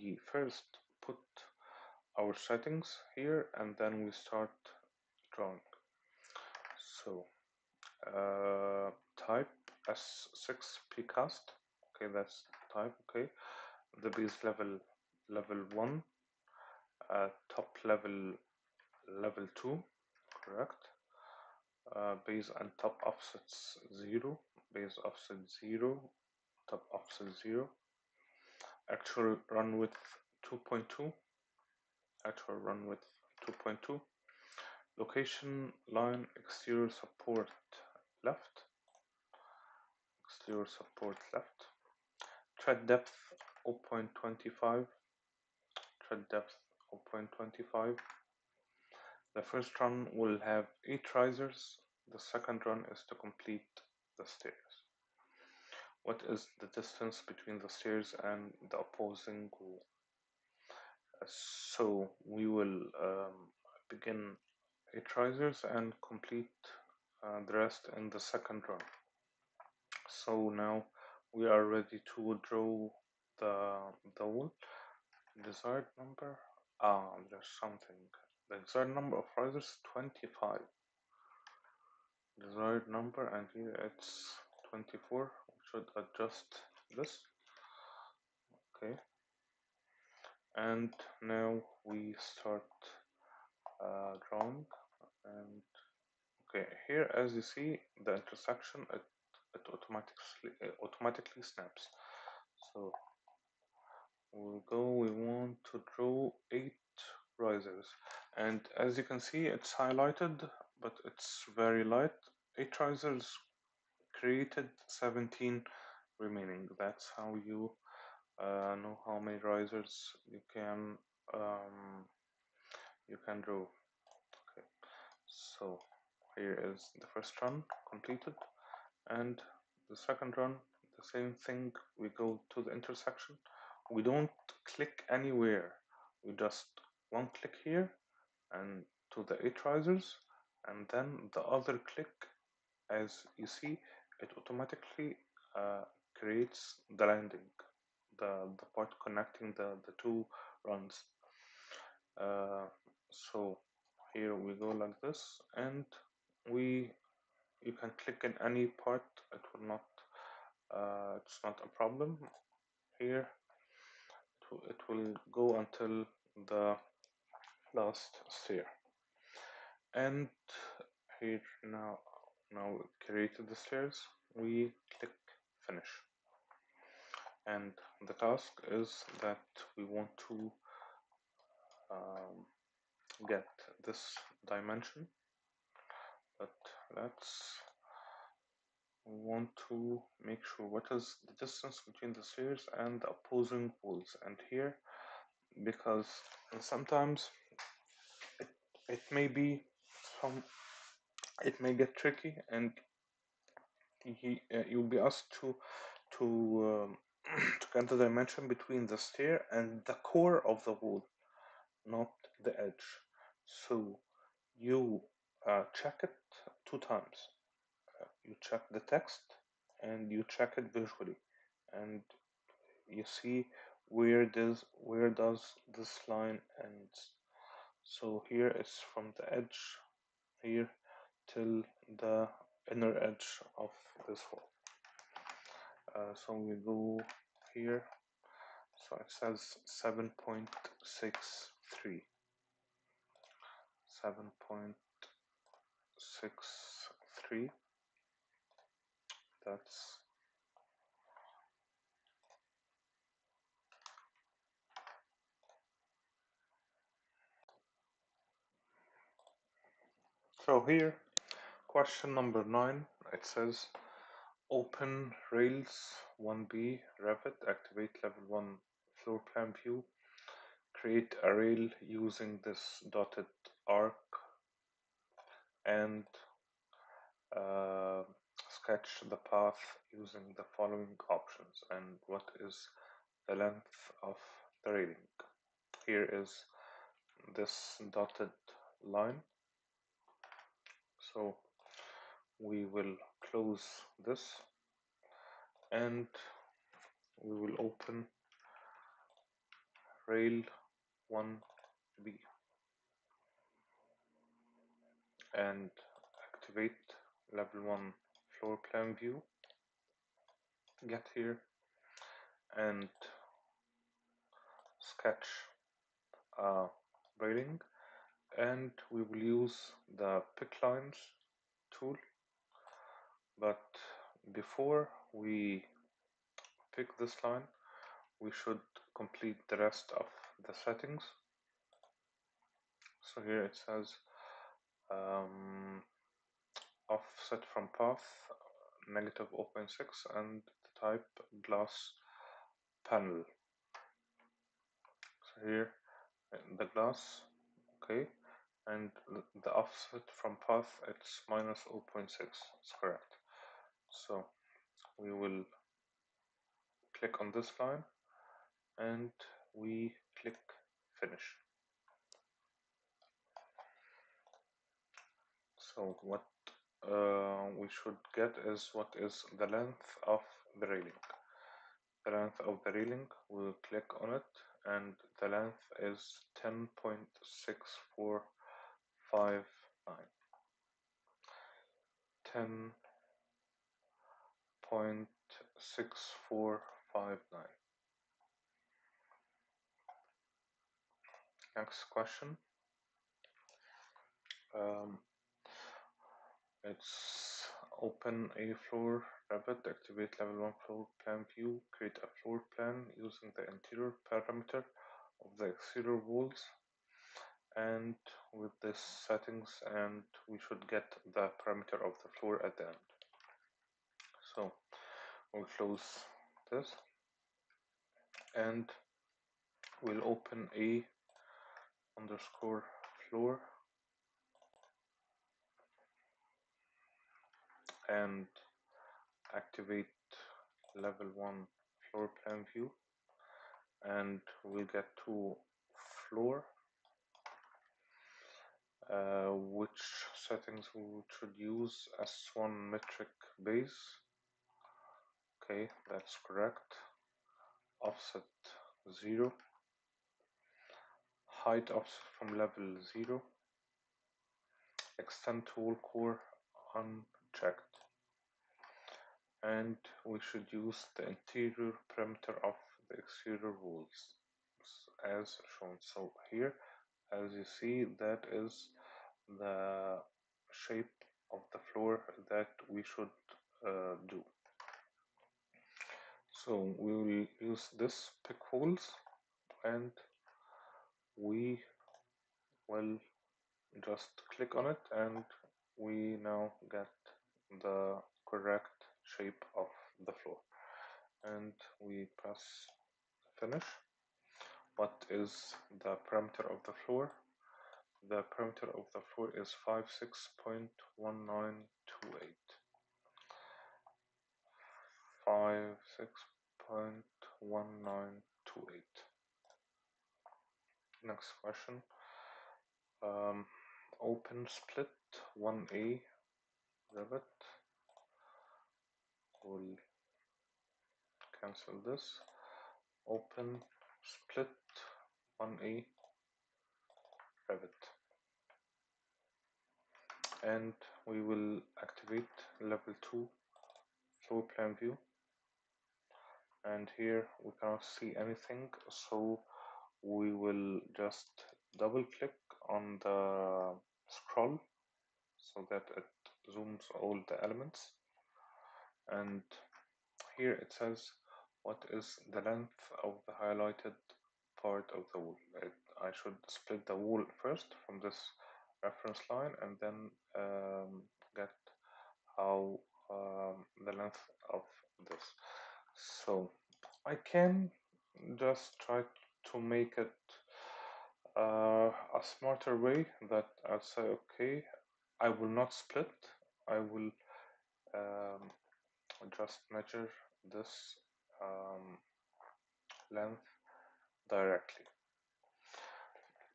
we first put our settings here and then we start drawing. So type S6 pcast. Okay, that's type. Okay, the base level 1, top level 2, correct. Base and top offsets 0, base offset 0, top offset 0. Actual run width 2.2, actual run width 2.2. Location line exterior support left, exterior support left. Thread depth 0.25, thread depth 0.25. The first run will have 8 risers. The second run is to complete the stairs. What is the distance between the stairs and the opposing wall? So we will begin 8 risers and complete the rest in the second run. So now we are ready to draw the wall. Desired number, there's something. The desired number of risers 25. Desired number, and here it's 24. We should adjust this. Okay, and now we start drawing. And okay, here as you see the intersection, it automatically snaps. So we want to draw 8 risers, and as you can see it's highlighted but it's very light. 8 risers created, 17 remaining. That's how you know how many risers you can draw. Okay, so here is the first run completed, and the second run the same thing. We go to the intersection, we don't click anywhere, we just one click here and to the 8 risers, and then the other click, as you see, it automatically creates the landing, the part connecting the two runs. So here we go like this, and you can click in any part, it will not it's not a problem. Here it will go until the last stair, and here now we created the stairs, we click finish, and the task is that we want to get this dimension, but we want to make sure what is the distance between the stairs and the opposing walls. And here, because sometimes it may be it may get tricky, and you'll be asked to to get the dimension between the stair and the core of the wall, not the edge. So you check it 2 times. You check the text and you check it visually, and you see where does this line ends. So here it's from the edge here till the inner edge of this wall. So we go here, so it says 7.63, 7.63. That's so here, question number 9, it says open Rails 1B Revit, activate level 1 floor plan view, create a rail using this dotted arc, and sketch the path using the following options. And what is the length of the railing? Here is this dotted line, so we will close this and we will open rail 1B and activate level 1 floor plan view. Get here and sketch a railing, and we will use the pick lines tool. But before we pick this line, we should complete the rest of the settings. So here it says offset from path negative 0.6 and the type glass panel. So here the glass, okay, and the offset from path it's minus 0.6, it's correct. So we will click on this line and we click finish. So what we should get is what is the length of the railing. The length of the railing, we'll click on it, and the length is 10.6459. 10.6459. Next question. It's open a floor REVIT, activate level 1 floor plan view, create a floor plan using the interior parameter of the exterior walls, and with this settings, and we should get the parameter of the floor at the end. So we'll close this and we'll open a underscore floor and activate level 1 floor plan view, and we'll get to floor, which settings we should use S1 metric base. Okay, that's correct. Offset 0, height offset from level 0, extend to wall core unchecked, and we should use the interior perimeter of the exterior walls as shown. So here, as you see, that is the shape of the floor that we should do. So we will use this pick holes, and we will just click on it, and we now get the correct shape of the floor, and we press finish. What is the parameter of the floor? The parameter of the floor is 56.1928. 56.1928. Next question. Open split 1A REVIT. We'll cancel this. Open split 1A REVIT. And we will activate level 2 floor plan view. And here we cannot see anything, so we will just double click on the scroll so that it zooms all the elements, and here it says what is the length of the highlighted part of the wall. I should split the wall first from this reference line and then get how the length of this. So I can just try to make it a smarter way, that I'll say, okay, I will not split, I will just measure this length directly.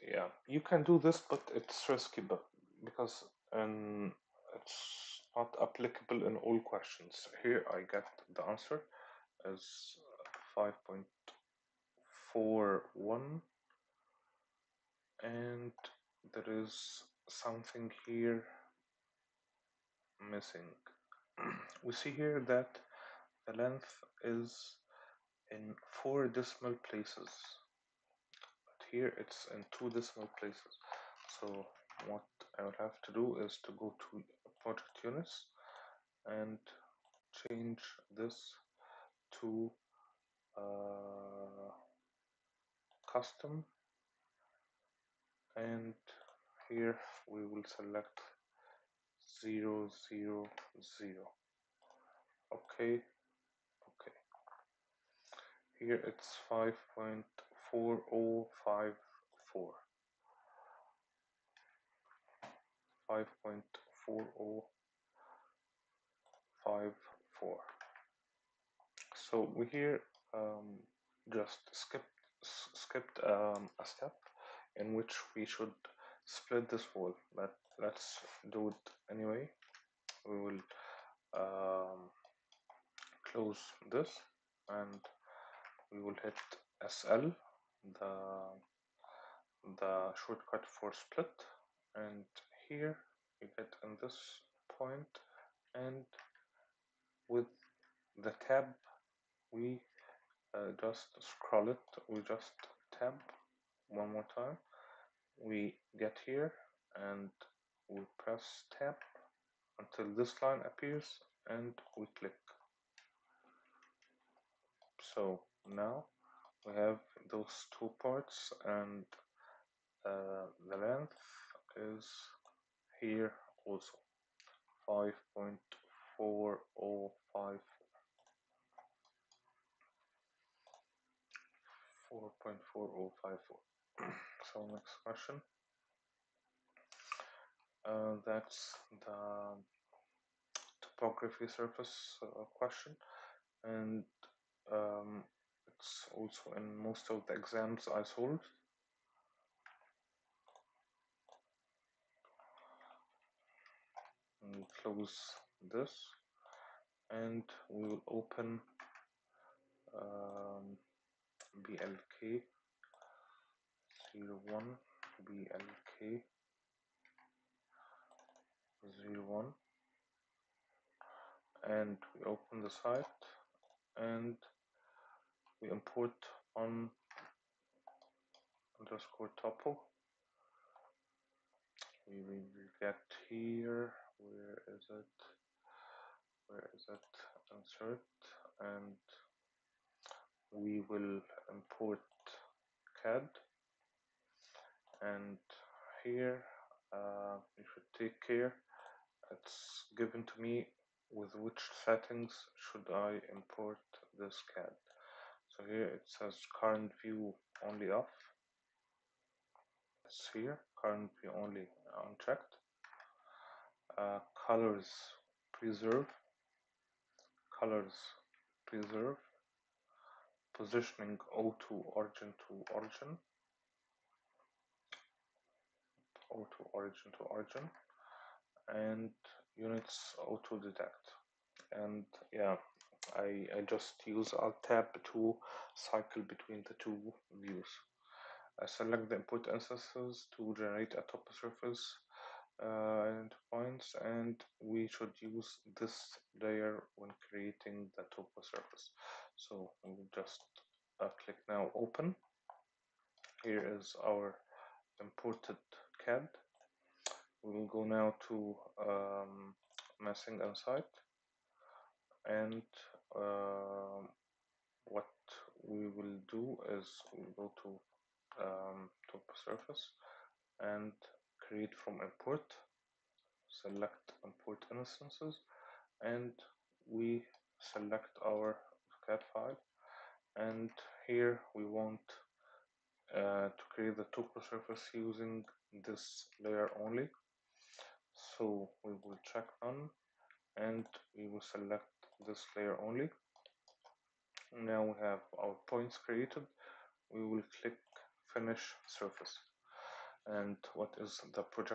Yeah, you can do this, but it's risky, because it's not applicable in all questions. Here I get the answer as 0.41, and there is something here missing. We see here that the length is in 4 decimal places, but here it's in 2 decimal places. So what I will have to do is to go to project units and change this to custom, and here we will select 0, 0, 0. Okay, okay. Here it's 5.4054. 5.4054. So we here just skipped a step in which we should split this wall, but let's do it anyway. We will close this and we will hit SL, the shortcut for split, and here we get in this point, and with the tab we just scroll it, we just tab one more time, we get here and we press tab until this line appears and we click. So now we have those two parts, and the length is here also 5.4054. 4.4054. So next question. That's the topography surface question, and it's also in most of the exams I solved. And close this, and we will open BLK 01, BLK 01, and we open the site and we import on underscore topo. We will get here, where is it, insert, and we will import CAD, and here you should take care, it's given to me with which settings should I import this CAD. So here it says current view only off, it's here, current view only unchecked, colors preserve, positioning O2 origin to origin, and units auto detect. And yeah, I just use Alt Tab to cycle between the two views. I select the input instances to generate a topo surface and points, and we should use this layer when creating the topo surface. So we'll just click now open. Here is our imported CAD. We will go now to massing and site, and what we will do is we go to topo surface and create from import, select import instances, and we select our CAD file, and here we want to create the topo surface using this layer only. So we will check none and we will select this layer only. Now we have our points created. We will click finish surface. And what is the project